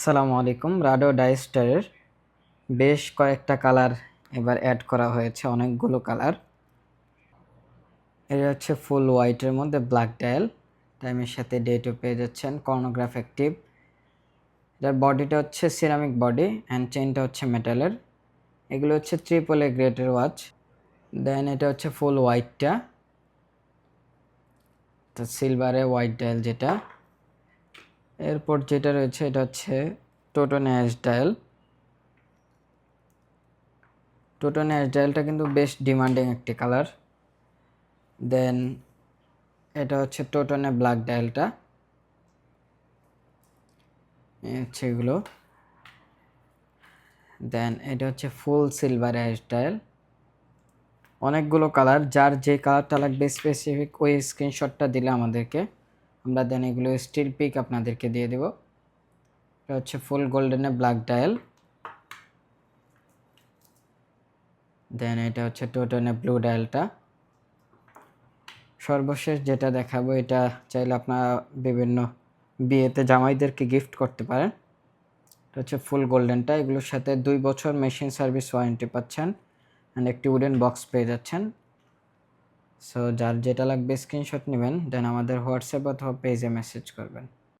আসসালামু আলাইকুম। রাডো ডাইস্টারের বেশ কয়েকটা কালার এবার অ্যাড করা হয়েছে, অনেকগুলো কালার। এটা হচ্ছে ফুল হোয়াইটের মধ্যে ব্ল্যাক ডায়াল, টাইমের সাথে ডেটও পেয়ে যাচ্ছেন। কর্নোগ্রাফ অ্যাক্টিভ। এটার বডিটা হচ্ছে সিরামিক বডি অ্যান্ড চেইনটা হচ্ছে মেটালের। এগুলো হচ্ছে AAA গ্রেডের ওয়াচ। দেন এটা হচ্ছে ফুল হোয়াইটটা, তো সিলভারে হোয়াইট ডায়াল যেটা। এরপর যেটা রয়েছে এটা হচ্ছে টোটন অ্যাশ ডায়াল। টোটন অ্যাশ ডায়ালটা কিন্তু বেশ ডিমান্ডিং একটি কালার। দেন এটা হচ্ছে টোটনে ব্ল্যাক ডায়ালটা, হচ্ছে এগুলো। দেন এটা হচ্ছে ফুল সিলভার অ্যাশ ডায়াল। অনেকগুলো কালার, যার যে কালারটা লাগবে স্পেসিফিক ওই স্ক্রিনশটটা দিলে আমাদেরকে আমরা দেন এগুলো স্টিল পিক আপনাদেরকে দিয়ে দেব। এটা হচ্ছে ফুল গোল্ডেনে ব্ল্যাক ডায়াল। দেন এটা হচ্ছে টোটনে ব্লু ডায়ালটা। সর্বশেষ যেটা দেখাবো, এটা চাইলে আপনারা বিভিন্ন বিয়েতে জামাইদেরকে গিফট করতে পারেন। এটা হচ্ছে ফুল গোল্ডেনটা। এগুলোর সাথে 2 বছর মেশিন সার্ভিস ওয়ারেন্টি পাচ্ছেন অ্যান্ড একটি উডেন বক্স পেয়ে যাচ্ছেন। সো যার যেটা লাগবে স্ক্রিনশট নেবেন, দেন আমাদের হোয়াটসঅ্যাপ অথবা পেজে মেসেজ করবেন।